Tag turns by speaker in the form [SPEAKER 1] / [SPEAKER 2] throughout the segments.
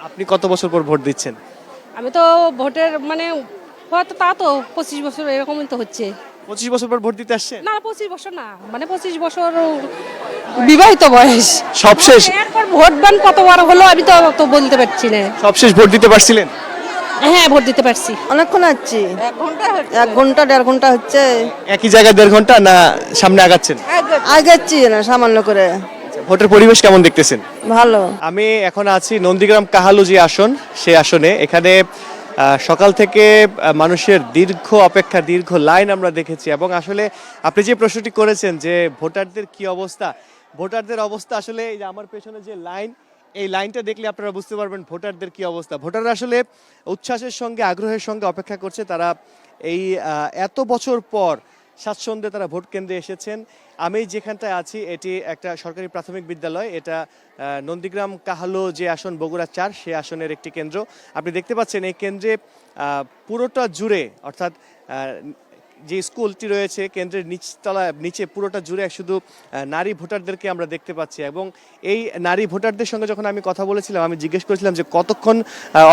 [SPEAKER 1] আপনি কত বছর পর ভোট দিচ্ছেন?
[SPEAKER 2] আমি তো ভোটের হয়তো তা তো 25 বছর এরকমই তো হচ্ছে।
[SPEAKER 1] 25 বছর পর ভোট দিতে আসছেন?
[SPEAKER 2] না 25 বছর না, 25 বছর বিবাহিত বয়স।
[SPEAKER 1] সবশেষ
[SPEAKER 2] এরপর ভোট ব্যান কতবার হলো আমি তো তো বলতে পারছি না।
[SPEAKER 1] সবশেষ ভোট দিতে পারছিলেন?
[SPEAKER 2] হ্যাঁ, ভোট দিতে পারছি।
[SPEAKER 3] অনেকক্ষণ আছি,
[SPEAKER 2] 1 ঘন্টা
[SPEAKER 3] 1 ঘন্টা 1.5 ঘন্টা হচ্ছে।
[SPEAKER 1] একই জায়গায় 1.5 ঘন্টা না সামনে আগাচ্ছেন?
[SPEAKER 3] আগাচ্ছি না সামান্য করে।
[SPEAKER 1] ভোটের পরিবেশ কেমন দেখতেছেন?
[SPEAKER 3] ভালো।
[SPEAKER 1] আমি এখন আছি নন্দীগ্রাম কাহালু যে আসন, সেই আসনে। এখানে সকাল থেকে মানুষের দীর্ঘ অপেক্ষা, দীর্ঘ লাইন আমরা দেখেছি। এবং আসলে আপনি যে প্রশ্নটি করেছেন যে ভোটারদের কি অবস্থা, ভোটারদের অবস্থা আসলে এই যে আমার পেছনে যে লাইন, এই লাইনটা দেখলে আপনারা বুঝতে পারবেন ভোটারদের কি অবস্থা। ভোটাররা আসলে উচ্ছ্বাসের সঙ্গে, আগ্রহের সঙ্গে অপেক্ষা করছে। তারা এই এত বছর পর স্বাচ্ছন্দ্যে তারা ভোট কেন্দ্রে এসেছেন। আমি যেখানটায় আছি এটি একটা সরকারি প্রাথমিক বিদ্যালয়। এটা নন্দীগ্রাম কাহালু যে আসন বগুড়া 4, সে আসনের একটি কেন্দ্র। আপনি দেখতে পাচ্ছেন এই কেন্দ্রে পুরোটা জুড়ে, অর্থাৎ যে স্কুলটি রয়েছে কেন্দ্রের নিচে পুরোটা জুড়ে শুধু নারী ভোটারদেরকে আমরা দেখতে পাচ্ছি। এবং এই নারী ভোটারদের সঙ্গে যখন আমি কথা বলেছিলাম, আমি জিজ্ঞেস করেছিলাম যে কতক্ষণ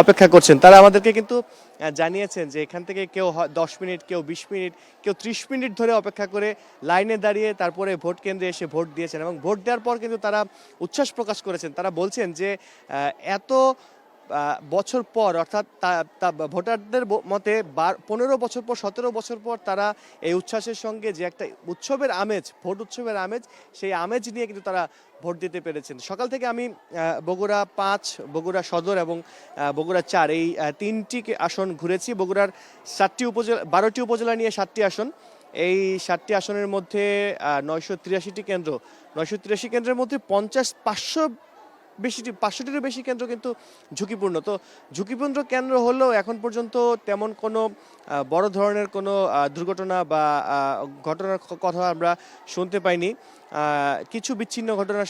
[SPEAKER 1] অপেক্ষা করছেন। তারা আমাদেরকে কিন্তু জানিয়েছেন যে এখান থেকে কেউ 10 মিনিট, কেউ 20 মিনিট, কেউ 30 মিনিট ধরে অপেক্ষা করে লাইনে দাঁড়িয়ে তারপরে ভোট কেন্দ্রে এসে ভোট দিয়েছেন। এবং ভোট দেওয়ার পর কিন্তু তারা উচ্ছ্বাস প্রকাশ করেছেন। তারা বলছেন যে এত বছর পর, অর্থাৎ ভোটারদের মতে 15 বছর পর, 17 বছর পর তারা এই উচ্ছ্বাসের সঙ্গে যে একটা উৎসবের আমেজ, ভোট উৎসবের আমেজ, সেই আমেজ নিয়ে কিন্তু তারা ভোট দিতে পেরেছেন। সকাল থেকে আমি বগুড়া 5, বগুড়া সদর এবং বগুড়া 4 এই 3টি আসন ঘুরেছি। বগুড়ার 12টি উপজেলা নিয়ে 7টি আসন। এই 7টি আসনের মধ্যে 983টি কেন্দ্র, 983 কেন্দ্রের মধ্যে 500টিরও বেশি কেন্দ্র কিন্তু ঝুঁকিপূর্ণ। তো ঝুঁকিপূর্ণ কেন্দ্র হলেও এখন পর্যন্ত তেমন কোনো বড় ধরনের কোনো দুর্ঘটনা বা ঘটনার কথা আমরা শুনতে পাইনি। কিছু বিচ্ছিন্ন ঘটনা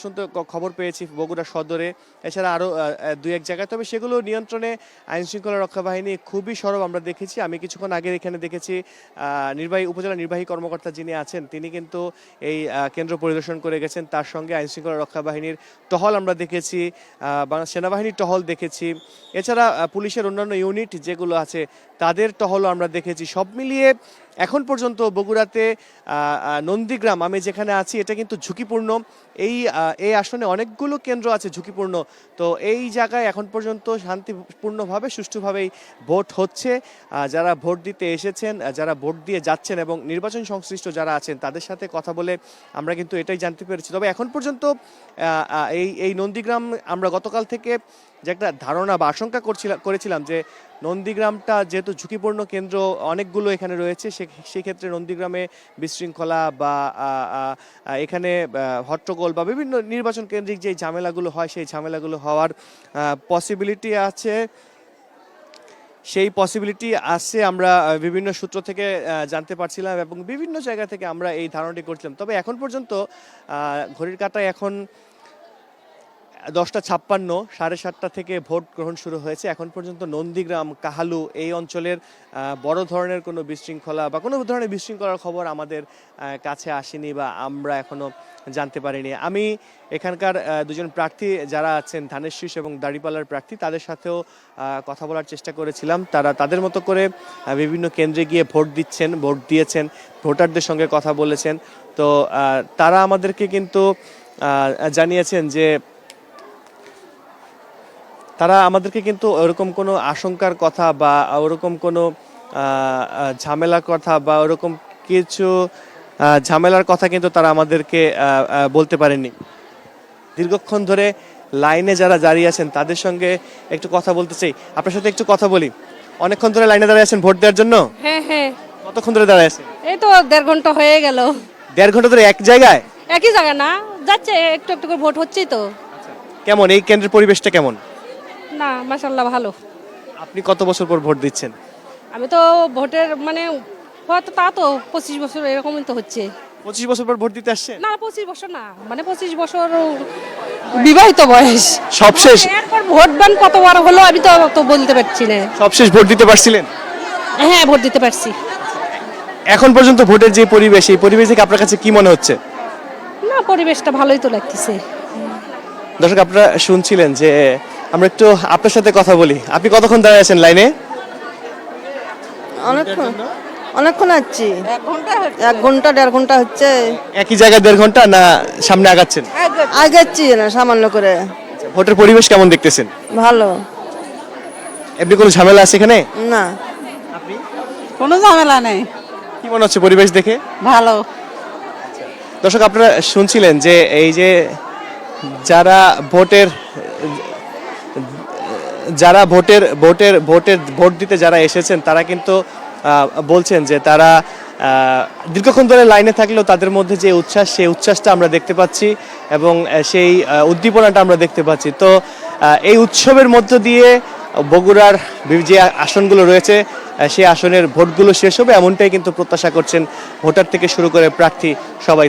[SPEAKER 1] খবর পেয়েছি বগুড়া সদরে, এছাড়া আরও 2-1 জায়গায়। তবে সেগুলো নিয়ন্ত্রণে আইনশৃঙ্খলা রক্ষা বাহিনী খুবই সরব আমরা দেখেছি। আমি কিছুক্ষণ আগে এখানে দেখেছি উপজেলা নির্বাহী কর্মকর্তা যিনি আছেন, তিনি কিন্তু এই কেন্দ্র পরিদর্শন করে গেছেন। তার সঙ্গে আইনশৃঙ্খলা রক্ষা বাহিনীর টহল আমরা দেখেছি, বাংলাদেশ সেনাবাহিনীর টহল দেখেছি। এছাড়া পুলিশের অন্যান্য ইউনিট যেগুলো আছে তাদের টহলও আমরা দেখেছি। সব মিলিয়ে এখন পর্যন্ত বগুড়াতে নন্দীগ্রাম, আমি যেখানে আছি, এটা কিন্তু ঝুঁকিপূর্ণ। এই আসনে অনেকগুলো কেন্দ্র আছে ঝুঁকিপূর্ণ। তো এই জায়গায় এখন পর্যন্ত শান্তিপূর্ণভাবে, সুষ্ঠুভাবেই ভোট হচ্ছে। যারা ভোট দিতে এসেছেন, যারা ভোট দিয়ে যাচ্ছেন এবং নির্বাচন সংশ্লিষ্ট যারা আছেন তাদের সাথে কথা বলে আমরা কিন্তু এটাই জানতে পেরেছি। তবে এখন পর্যন্ত এই নন্দীগ্রাম, আমরা গতকাল থেকে যে একটা ধারণা বা আশঙ্কা করেছিলাম যে নন্দীগ্রামটা যেহেতু ঝুঁকিপূর্ণ কেন্দ্র অনেকগুলো এখানে রয়েছে, সেই ক্ষেত্রে নন্দীগ্রামে বিশৃঙ্খলা বা এখানে হট্টগোল বা বিভিন্ন নির্বাচন কেন্দ্রিক যে ঝামেলাগুলো হয়, সেই ঝামেলাগুলো হওয়ার পসিবিলিটি আছে। সেই পসিবিলিটি আছে আমরা বিভিন্ন সূত্র থেকে জানতে পারছিলাম এবং বিভিন্ন জায়গা থেকে আমরা এই ধারণাটি করছিলাম। তবে এখন পর্যন্ত ঘড়ির কাঁটায় এখন 10:56, 7:30 থেকে ভোট গ্রহণ শুরু হয়েছে। এখন পর্যন্ত নন্দীগ্রাম, কাহালু এই অঞ্চলের বড় ধরনের কোনো বিশৃঙ্খলা বা কোনো ধরনের বিশৃঙ্খলার খবর আমাদের কাছে আসেনি বা আমরা এখনো জানতে পারিনি। আমি এখানকার দুজন প্রার্থী যারা আছেন, ধানের শীষ এবং দাঁড়িপাল্লার প্রার্থী, তাদের সাথেও কথা বলার চেষ্টা করেছিলাম। তারা তাদের মতো করে বিভিন্ন কেন্দ্রে গিয়ে ভোট দিয়েছেন, ভোটারদের সঙ্গে কথা বলেছেন। তো তারা আমাদেরকে কিন্তু জানিয়েছেন যে তারা আমাদেরকে কিন্তু ওরকম কোনো আশঙ্কার কথা বা ওরকম কোনো ঝামেলার কথা বা ওরকম কিছু ঝামেলার কথা কিন্তু তারা আমাদেরকে বলতে পারেননি। দীর্ঘক্ষণ ধরে লাইনে যারা দাঁড়িয়ে আছেন তাদের সঙ্গে একটু কথা বলতে চাই। আপনার সাথে একটু কথা বলি। অনেকক্ষণ ধরে লাইনে দাঁড়িয়ে আছেন ভোট দেওয়ার জন্য?
[SPEAKER 2] হ্যাঁ হ্যাঁ।
[SPEAKER 1] কতক্ষণ ধরে দাঁড়িয়ে আছেন?
[SPEAKER 2] এই তো 1.5 ঘন্টা হয়ে গেল।
[SPEAKER 1] 1.5 ঘন্টা ধরে এক জায়গায়?
[SPEAKER 2] একই জায়গা না, যাচ্ছে একটু একটু করে ভোট হচ্ছেই তো।
[SPEAKER 1] কেমন এই কেন্দ্রের পরিবেশটা কেমন?
[SPEAKER 2] না, মাশাআল্লাহ ভালো।
[SPEAKER 1] আপনি কত বছর পর ভোট দিচ্ছেন?
[SPEAKER 2] আমি তো ভোটের হয়তো তা তো 25 বছর এরকমই তো হচ্ছে।
[SPEAKER 1] 25 বছর পর ভোট দিতে আসছেন?
[SPEAKER 2] না 25 বছর না, 25 বছর বিবাহিত বয়স।
[SPEAKER 1] সবশেষ
[SPEAKER 2] এরপর ভোট ব্যান কতবার হলো আমি তো তো বলতে পারছি না।
[SPEAKER 1] সবশেষ ভোট দিতে পারছিলেন?
[SPEAKER 2] হ্যাঁ, ভোট দিতে পারছি।
[SPEAKER 1] এখন পর্যন্ত ভোটের যে পরিবেশ, এই পরিবেশ থেকে আপনার কাছে কি মনে হচ্ছে?
[SPEAKER 2] না, পরিবেশটা ভালোই তো লাগতেছে।
[SPEAKER 1] দর্শক, আপনারা শুনছিলেন যে আমরা একটু আপনার সাথে কথা বলি। আপনি কতক্ষণ দাঁড়িয়ে আছেন লাইনে?
[SPEAKER 3] অনেকক্ষণ অনেকক্ষণ আসছি 1 ঘন্টা 1.5 ঘন্টা হচ্ছে।
[SPEAKER 1] একই জায়গায় 1.5 ঘন্টা না সামনে আগাচ্ছেন?
[SPEAKER 3] আগাচ্ছি না সামান্য করে।
[SPEAKER 1] ভোটের পরিবেশ কেমন দেখতেছেন?
[SPEAKER 3] ভালো
[SPEAKER 1] এমনি কোনো ঝামেলা আছে এখানে?
[SPEAKER 3] না।
[SPEAKER 2] কোনো ঝামেলা নেই,
[SPEAKER 1] কি মনে হচ্ছে পরিবেশ দেখে?
[SPEAKER 2] ভালো।
[SPEAKER 1] দর্শক, আপনারা শুনছিলেন যে এই যে যারা ভোটের যারা ভোটের ভোটের ভোটের ভোট দিতে যারা এসেছেন তারা কিন্তু বলছেন যে তারা দীর্ঘক্ষণ ধরে লাইনে থাকলেও তাদের মধ্যে যে উচ্ছ্বাস, সেই উচ্ছ্বাসটা আমরা দেখতে পাচ্ছি এবং সেই উদ্দীপনাটা আমরা দেখতে পাচ্ছি। তো এই উৎসবের মধ্য দিয়ে বগুড়ার যে আসনগুলো রয়েছে সেই আসনের ভোটগুলো শেষ হবে, এমনটাই কিন্তু প্রত্যাশা করছেন ভোটার থেকে শুরু করে প্রার্থী সবাই।